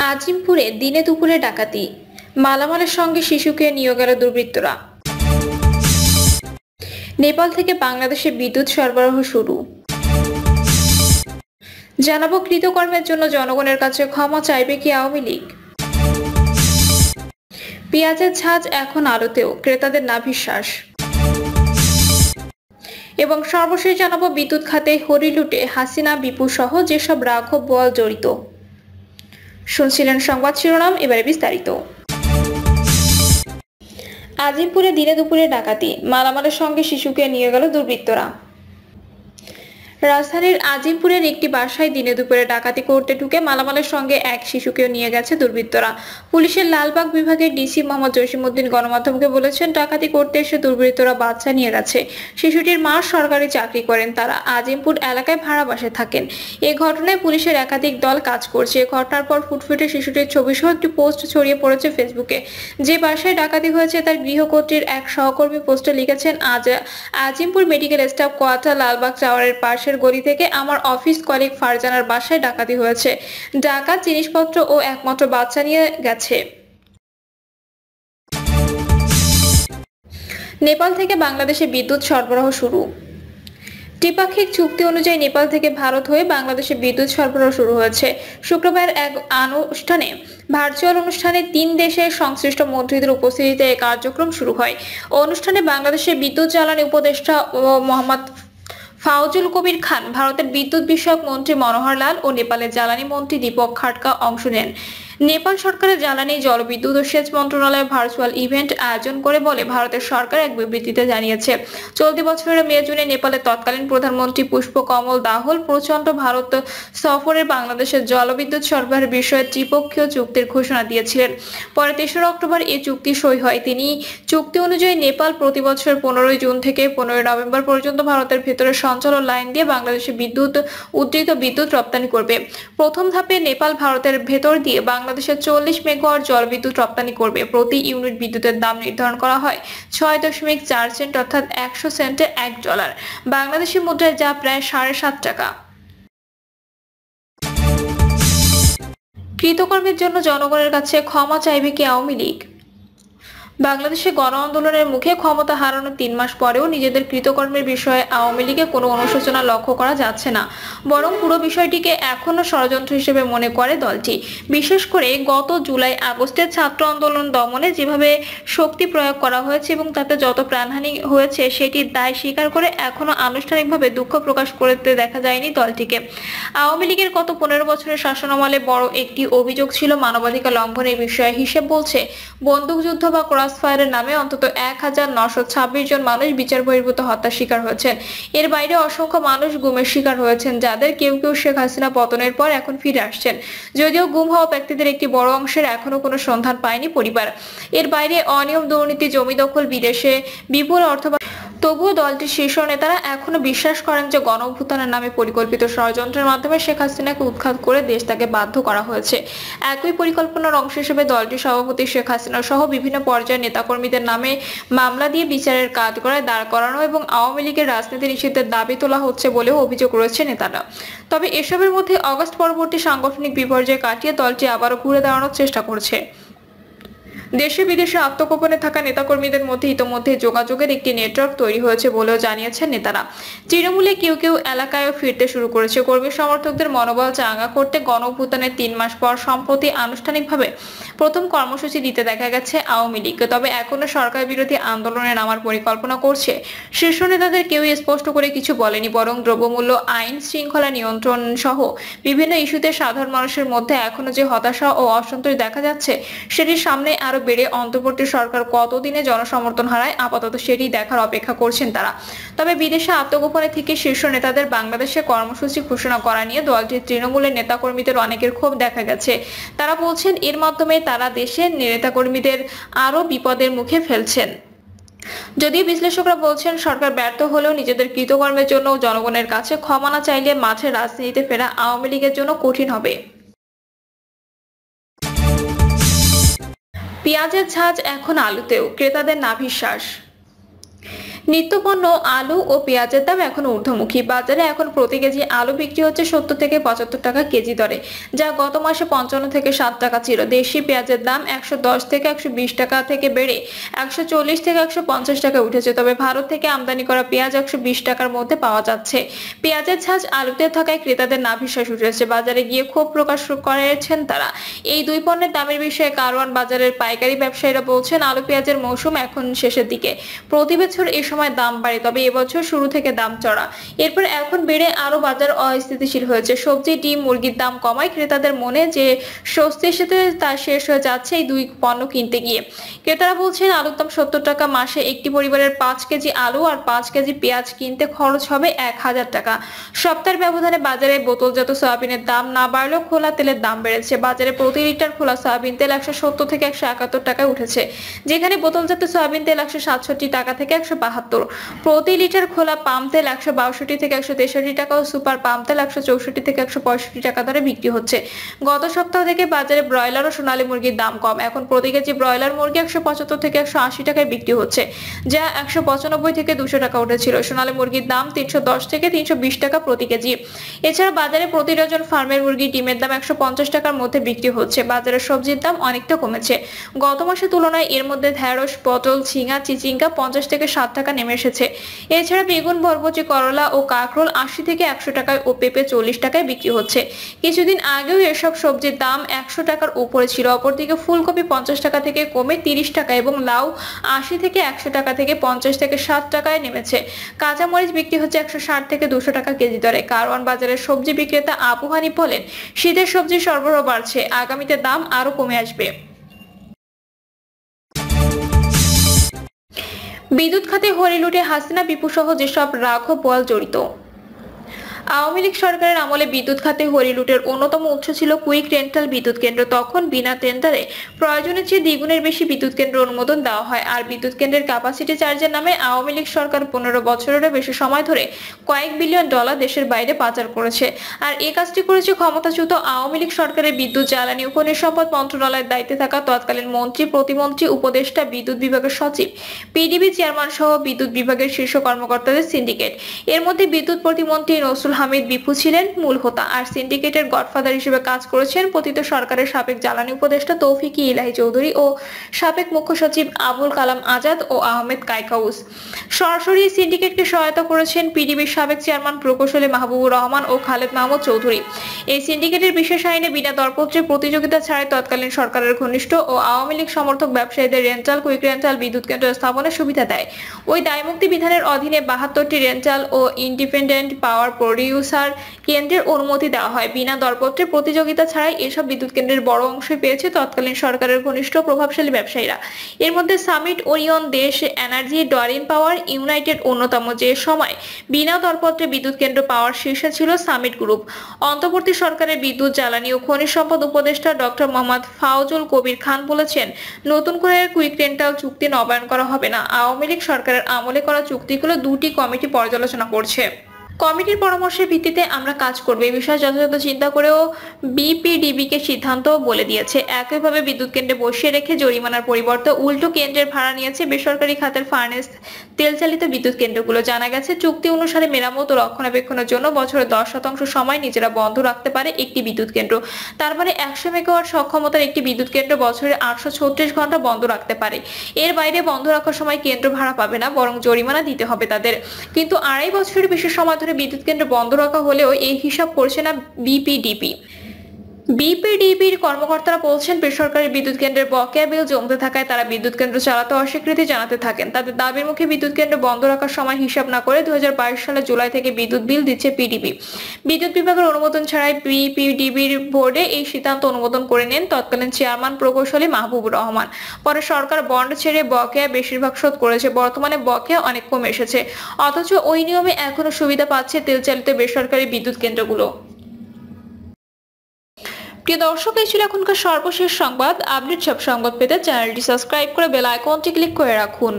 আজিমপুরে দিনে দুপুরে ডাকাতি, মালামালের সঙ্গে শিশুকে নিয়ে গেল দুর্বৃত্তরা। নেপাল থেকে বাংলাদেশে বিদ্যুৎ সরবরাহ শুরু। জানাবো কৃতকর্মের জন্য জনগণের কাছে ক্ষমা চাইবে কি আওয়ামী লীগ। পেঁয়াজের ঝাঁজ এখন আলোতেও, ক্রেতাদের নাভিশ্বাস। এবং সর্বশেষ জানাবো বিদ্যুৎ খাতে হরিলুটে হাসিনা বিপু সহ যেসব রাঘব বোয়াল জড়িত। শুনছিলেন সংবাদ শিরোনাম, এবারে বিস্তারিত। আজিমপুরে দিনে দুপুরে ডাকাতি, মালামালের সঙ্গে শিশুকে নিয়ে গেল দুর্বৃত্তরা। রাজধানীর আজিমপুরের একটি বাসায় দিনে দুপুরে ডাকাতি করতে ঢুকে মালামালের সঙ্গে এক শিশুকেও নিয়ে গেছে দুর্বৃত্তরা। পুলিশের লালবাগ বিভাগের ডিসি মোহাম্মদ জসিমউদ্দিন গণমাধ্যমকে বলেছেন, ডাকাতি করতে এসে দুর্বৃত্তরা বাচ্চা নিয়ে গেছে। শিশুটির মা সরকারি চাকরি করেন, তারা আজিমপুর এলাকায় ভাড়া বাসায় থাকেন। এ ঘটনায় পুলিশের একাধিক দল কাজ করছে। ঘটনার পর ফুটফুটে শিশুটির ছবি সহ একটি পোস্ট ছড়িয়ে পড়েছে ফেসবুকে। যে বাসায় ডাকাতি হয়েছে তার গৃহকর্ত্রীর এক সহকর্মী পোস্টে লিখেছেন, Azimpur medical staff quarter Lalbagh টাওয়ারের পাশে গলি থেকে আমার অফিস কলিগ ফারজানার বাসায় ডাকাতি হয়েছে। ডাকাত জিনিসপত্র ও একমাত্র বাচ্চা নিয়ে গেছে। নেপাল থেকে বাংলাদেশে বিদ্যুৎ সরবরাহ শুরু। ত্রিপাক্ষিক চুক্তি অনুযায়ী নেপাল থেকে ভারত হয়ে বাংলাদেশে বিদ্যুৎ সরবরাহ শুরু হয়েছে। শুক্রবার এক ভার্চুয়াল অনুষ্ঠানে 3 দেশের সংশ্লিষ্ট মন্ত্রীদের উপস্থিতিতে এই কার্যক্রম শুরু হয়। অনুষ্ঠানে বাংলাদেশের বিদ্যুৎ জ্বালানি উপদেষ্টা ও মোহাম্মদ ফাউজুল কবির খান, ভারতের বিদ্যুৎ বিষয়ক মন্ত্রী মনোহর লাল ও নেপালের জ্বালানি মন্ত্রী দীপক খাটকা অংশ নেন। নেপাল সরকারের জ্বালানি, জলবিদ্যুৎ ও সেচ মন্ত্রণালয় ভার্চুয়াল ইভেন্ট আয়োজন করে বলে ভারতের সরকার এক বিবৃতিতে জানিয়েছে, চলতি বছরের মে-জুনে নেপালের তৎকালীন প্রধানমন্ত্রী পুষ্পকমল দাহল প্রচণ্ড ভারত সফরে বাংলাদেশের জলবিদ্যুৎ সরবরাহের বিষয়ে ত্রিপক্ষীয় চুক্তির ঘোষণা দিয়েছিলেন। পরে ৩রা অক্টোবর এই চুক্তি সই হয়। তিনি চুক্তি অনুযায়ী নেপাল প্রতি বছর 15 জুন থেকে 15 নভেম্বর পর্যন্ত ভারতের ভেতরে সঞ্চালন লাইন দিয়ে বাংলাদেশে উদ্ধৃত বিদ্যুৎ রপ্তানি করবে। প্রথম ধাপে নেপাল ভারতের ভেতর দিয়ে বাংলাদেশে 40 মেগাওয়াট জলবিদ্যুৎ রপ্তানি করবে। প্রতি ইউনিট বিদ্যুতের দাম নির্ধারণ করা হয় 6.4 সেন্ট অর্থাৎ 100 সেন্টে $1, বাংলাদেশি মুদ্রায় যা প্রায় 7.5 টাকা। কৃতকর্মের জন্য জনগণের কাছে ক্ষমা চাইবে কি আওয়ামী লীগ। বাংলাদেশে গণ আন্দোলনের মুখে ক্ষমতা হারানোর 3 মাস পরেও নিজেদের কৃতকর্মের বিষয়ে আওয়ামী লীগে কোনো অনুশোচনা লক্ষ্য করা যাচ্ছে না, বরং পুরো বিষয়টিকে এখনো ষড়যন্ত্র হিসেবে মনে করে দলটি। বিশেষ করে গত জুলাই আগস্টের ছাত্র আন্দোলন দমনে যেভাবে শক্তি প্রয়োগ করা হয়েছে এবং তাতে যত প্রাণহানি হয়েছে সেটির দায় স্বীকার করে এখনো আনুষ্ঠানিকভাবে দুঃখ প্রকাশ করতে দেখা যায়নি দলটিকে। আওয়ামী লীগের গত 15 বছরের শাসনামলে বড় একটি অভিযোগ ছিল মানবাধিকার লঙ্ঘনের বিষয়ে। হিসেব বলছে, বন্দুকযুদ্ধ বা ক্রসফায়ারের নামে অন্তত 1926 জন মানুষ বিচার বহির্ভূত হত্যার শিকার হয়েছেন। এর বাইরে অসংখ্য মানুষ গুমের শিকার হয়েছেন, যাদের কেউ কেউ শেখ হাসিনা পতনের পর এখন ফিরে আসছেন। যদিও গুম হওয়া ব্যক্তিদের একটি বড় অংশের এখনো কোনো সন্ধান পায়নি পরিবার। এর বাইরে অনিয়ম, দুর্নীতি, জমি দখল, বিদেশে বিপুল অর্থ। তবুও দলটির শীর্ষ নেতারা এখনো বিশ্বাস করেন যে গণঅভ্যুত্থানের নামে পরিকল্পিত ষড়যন্ত্রের মাধ্যমে শেখ হাসিনাকে উৎখাত করে দেশ তাকে বাধ্য করা হয়েছে। একই পরিকল্পনার অংশ হিসেবে দলটির সভাপতি শেখ হাসিনা সহ বিভিন্ন পর্যায়ের নেতাকর্মীদের নামে মামলা দিয়ে বিচারের কাঠগড়ায় দাঁড় করানো এবং আওয়ামী লীগের রাজনীতি নিষিদ্ধের দাবি তোলা হচ্ছে বলেও অভিযোগ রয়েছে নেতারা। তবে এসবের মধ্যে অগস্ট পরবর্তী সাংগঠনিক বিপর্যয় কাটিয়ে দলটি আবারও ঘুরে দাঁড়ানোর চেষ্টা করছে। দেশে বিদেশে আত্মগোপনে থাকা নেতাকর্মীদের মধ্যে ইতোমধ্যে যোগাযোগের একটি নেটওয়ার্ক তৈরি হয়েছে বলেও জানিয়েছেন নেতারা। তৃণমূলে কেউ কেউ এলাকায়ও ফিরতে শুরু করেছে। কর্মী সমর্থকদের মনোবল চাঙ্গা করতে গণঅভ্যুত্থানের 3 মাস পর সম্প্রতি আনুষ্ঠানিকভাবে প্রথম কর্মসূচি দিতে দেখা গেছে আওয়ামী লীগকে। তবে এখনো সরকার বিরোধী আন্দোলনে নামার পরিকল্পনা করছে। শীর্ষ নেতাদের কেউই স্পষ্ট করে কিছু বলেনি, বরং দ্রব্যমূল্য, আইন শৃঙ্খলা নিয়ন্ত্রণ সহ বিভিন্ন ইস্যুতে সাধারণ মানুষের মধ্যে এখনো যে হতাশা ও অসন্তোষ দেখা যাচ্ছে, সেটির সামনে আরো বেড়ে অন্তর্বর্তী সরকার কতদিনে জনসমর্থন হারায় আপাতত সেটি দেখার অপেক্ষা করছেন তারা। তবে বিদেশে আত্মগোপনে থেকে শীর্ষ নেতাদের বাংলাদেশে কর্মসূচি ঘোষণা করা নিয়ে দলটির তৃণমূলের নেতাকর্মীদের অনেকের ক্ষোভ দেখা গেছে। তারা বলছেন, এর মাধ্যমে তারা দেশের নেতাকর্মীদের আরো বিপদের মুখে ফেলছেন। যদিও বিশ্লেষকরা বলছেন, সরকার ব্যর্থ হলেও নিজেদের কৃতকর্মের জন্য জনগণের কাছে ক্ষমা না চাইলে মাঠে রাজনীতিতে ফেরা আওয়ামী লীগের জন্য কঠিন হবে। পেঁয়াজের ঝাঁজ এখন আলুতেও, ক্রেতাদের নাভিশ্বাস। নিত্যপণ্য আলু ও পেঁয়াজের দাম এখন ঊর্ধ্বমুখী। বাজারে এখন প্রতি কেজি আলু বিক্রি হচ্ছে 70 থেকে 75 টাকা কেজি দরে, যা গত মাসে 55 থেকে 60 টাকা ছিল। দেশি পেঁয়াজের দাম 110 থেকে 120 টাকা থেকে বেড়ে 140 থেকে 150 টাকা উঠেছে। তবে ভারত থেকে আমদানি করা পেঁয়াজ 120 টাকার মধ্যে পাওয়া যাচ্ছে। পেঁয়াজের ঝাঁজ আলুতে থাকায় ক্রেতাদের নাভিশ্বাস উঠেছে। বাজারে গিয়ে ক্ষোভ প্রকাশ করেছেন তারা। এই দুই পণ্যের দামের বিষয়ে কারওয়ান বাজারের পাইকারি ব্যবসায়ীরা বলছেন, আলু পেঁয়াজের মৌসুম এখন শেষের দিকে। প্রতি বছর এই সময় দাম বাড়ে, তবে এবছর শুরু থেকে দাম চড়া। এরপর এখন বেড়ে আরো বাজার অস্থিতিশীল হয়েছে। সবজি, ডিম, মুরগির দাম কমায় ক্রেতাদের মনে যে স্বস্তির সাথে তা শেষ হয়ে যাচ্ছে এই দুই পণ্য কিনতে গিয়ে। ক্রেতারা বলছেন, আলুর দাম 70 টাকা। মাসে একটি পরিবারের 5 কেজি আলু আর 5 কেজি পেঁয়াজ কিনতে খরচ হবে 1000 টাকা। সপ্তাহের ব্যবধানে বাজারে বোতলজাত সয়াবিনের দাম না বাড়লেও খোলা তেলের দাম বেড়েছে। বাজারে প্রতি লিটার খোলা সয়াবিন তেল 170 থেকে 171 টাকায় উঠেছে, যেখানে বোতলজাত সয়াবিন তেল 167 টাকা থেকে 172। প্রতি লিটার খোলা পাম তেল 162 থেকে 163 টাকা ও সুপার পাম তেল 164 থেকে 165 টাকা দরে বিক্রি হচ্ছে। গত সপ্তাহ থেকে বাজারে ব্রয়লার ও সোনালী মুরগির দাম কম। এখন প্রতি কেজি ব্রয়লার মুরগি 175 থেকে 180 টাকায় বিক্রি হচ্ছে, যা 195 থেকে 200 টাকা উঠেছিল। সোনালী মুরগির দাম 310 থেকে 320 টাকা প্রতি কেজি। এছাড়া বাজারে প্রতি ডজন ফার্মের মুরগি ডিমের দাম 150 টাকার মধ্যে বিক্রি হচ্ছে। বাজারে সবজির দাম অনেকটা কমেছে। গত মাসের তুলনায় এর মধ্যে ঢেঁড়স, পটল, ঝিঙা, চিচিঙ্গা 50 থেকে 60 টাকা নেমে এসেছে। এছাড়া বেগুন, বরবটি, করলা ও কাঁকরোল 80 থেকে 100 টাকায় ও পেঁপে 40 টাকায় বিক্রি হচ্ছে। কিছুদিন আগেও এসব সবজির দাম 100 টাকার উপরে ছিল। অপরদিকে ফুলকপি 50 টাকা থেকে কমে 30 টাকা এবং লাউ 80 থেকে 100 টাকা থেকে 50 থেকে 60 টাকায় নেমেছে। কাঁচামরিচ বিক্রি হচ্ছে 160 থেকে 200 টাকা কেজি দরে। কারওয়ান বাজারের সবজি বিক্রেতা আবু হানিফ বলেন, শীতের সবজির সরবরাহ বাড়ছে, আগামীতে দাম আরো কমে আসবে। বিদ্যুৎ খাতে হরিলুটে হাসিনা, বিপু সহ যেসব রাঘব বোয়াল জড়িত। আওয়ামী লীগ সরকারের আমলে বিদ্যুৎ খাতে হরিলুটের অন্যতম উৎস ছিল কুইক রেন্টাল বিদ্যুৎ কেন্দ্র। তখন বিনা টেন্ডারে প্রয়োজনের চেয়ে দ্বিগুণের বেশি বিদ্যুৎ কেন্দ্র অনুমোদন দেওয়া হয়। আর বিদ্যুৎ কেন্দ্রের ক্যাপাসিটি চার্জের নামে আওয়ামী লীগ সরকার 15 বছরেরও বেশি সময় ধরে কয়েক বিলিয়ন ডলার দেশের বাইরে পাচার করেছে। আর এই কাজটি করেছে ক্ষমতাচ্যুত আওয়ামী লীগ সরকারের বিদ্যুৎ, জ্বালানি ও খনিজ সম্পদ মন্ত্রণালয়ের দায়িত্বে থাকা তৎকালীন মন্ত্রী, প্রতিমন্ত্রী, উপদেষ্টা, বিদ্যুৎ বিভাগের সচিব, পিডিবি চেয়ারম্যান সহ বিদ্যুৎ বিভাগের শীর্ষ কর্মকর্তাদের সিন্ডিকেট। এর মধ্যে বিদ্যুৎ প্রতিমন্ত্রী নসরুল হামিদ বিপু ছিলেন মূল হোতা। আর সিন্ডিকেটের গডফাদার হিসেবে কাজ করেছেন পতিত সরকারের সাবেক জ্বালানি উপদেষ্টা তৌফিকি ইলাহি চৌধুরী ও সাবেক মুখ্য সচিব আবুল কালাম আজাদ ও আহমেদ কায়কাউস। সরাসরি সিন্ডিকেটকে সহায়তা করেছেন পিডিবির সাবেক চেয়ারম্যান প্রকৌশলী মাহবুবুর রহমান ও খালেদ মাহমুদ চৌধুরী। এই সিন্ডিকেটের বিশেষ আইনে বিনা দরপত্রে প্রতিযোগিতা ছাড়াই তৎকালীন সরকারের ঘনিষ্ঠ ও আওয়ামী লীগ সমর্থক ব্যবসায়ীদের রেন্টাল, কুইক রেন্টাল বিদ্যুৎ কেন্দ্র স্থাপনের সুবিধা দেয়। ওই দায়মুক্তি বিধানের অধীনে 72টি রেন্টাল ও ইন্ডিপেন্ডেন্ট পাওয়ার প্রডিউসার কেন্দ্রের অনুমতি দেওয়া হয়। বিনা দরপত্রে প্রতিযোগিতা ছাড়াই এসব বিদ্যুৎ কেন্দ্রের বড় অংশই পেয়েছে তৎকালীন সরকারের ঘনিষ্ঠ প্রভাবশালী ব্যবসায়ীরা। এর মধ্যে সামিট, ওরিয়ন, দেশ এনার্জি, ডরিন পাওয়ার, ইউনাইটেড অন্যতম। যে সময় বিনা দরপত্রে বিদ্যুৎ কেন্দ্র পাওয়ার শীর্ষে ছিল সামিট গ্রুপ। অন্তর্বর্তী সরকারের বিদ্যুৎ, জ্বালানি ও খনিজ সম্পদ উপদেষ্টা ডক্টর মোহাম্মদ ফাউজুল কবির খান বলেছেন, নতুন করে কুইক রেন্টাল চুক্তি নবায়ন করা হবে না। আওয়ামী লীগ সরকারের আমলে করা চুক্তিগুলো দুটি কমিটি পর্যালোচনা করছে। কমিটির পরামর্শের ভিত্তিতে আমরা কাজ করব। এই বিষয়ে যথাযথ চিন্তা করেও বিপিডিবিকে সিদ্ধান্ত বলে দিয়েছে। একইভাবে বিদ্যুৎ কেন্দ্রে বসিয়ে রেখে জরিমানার পরিবর্তে উল্টো কেন্দ্রের ভাড়া নিয়েছে বেসরকারি খাতের ফার্নেস তেলচালিত বিদ্যুৎ কেন্দ্রগুলো। জানা গেছে, চুক্তি অনুসারে মেরামত ও রক্ষণাবেক্ষণের জন্য বছরে 10% সময় নিজেরা বন্ধ রাখতে পারে একটি বিদ্যুৎ কেন্দ্র। তার মানে 100 মেগাওয়াট সক্ষমতার একটি বিদ্যুৎ কেন্দ্র বছরে 836 ঘন্টা বন্ধ রাখতে পারে। এর বাইরে বন্ধ রাখার সময় কেন্দ্র ভাড়া পাবে না, বরং জরিমানা দিতে হবে তাদের। কিন্তু 2.5 বছরের বেশি সময় ধরে বিদ্যুৎ কেন্দ্র বন্ধ রাখা হলেও এই হিসাব করছে না বিপিডিবির কর্মকর্তারা বলছেন, বেসরকারি বিদ্যুৎ কেন্দ্রের বকেয়া বিল জমতে থাকায় তারা বিদ্যুৎ কেন্দ্র চালাতে অস্বীকৃতি জানাতে থাকেন। তাদের দাবির মুখে বিদ্যুৎ কেন্দ্র বন্ধ রাখার সময় হিসাব না করে 2022 সালের জুলাই থেকে বিদ্যুৎ বিল দিচ্ছে পিডিবি। বিদ্যুৎ বিভাগের অনুমোদন ছাড়াই বিপিডিবির বোর্ডে এই সিদ্ধান্ত অনুমোদন করে নেন তৎকালীন চেয়ারম্যান প্রকৌশলী মাহবুবুর রহমান। পরে সরকার বন্ড ছেড়ে বকেয়া বেশিরভাগ শোধ করেছে। বর্তমানে বকেয়া অনেক কমে এসেছে, অথচ ওই নিয়মে এখনো সুবিধা পাচ্ছে তেলচালিত বেসরকারি বিদ্যুৎ কেন্দ্রগুলো। প্রিয় দর্শক, এই ছিল এখনকার সর্বশেষ সংবাদ। আপডেট সব সংবাদ পেতে চ্যানেলটি সাবস্ক্রাইব করে বেল আইকনটি ক্লিক করে রাখুন।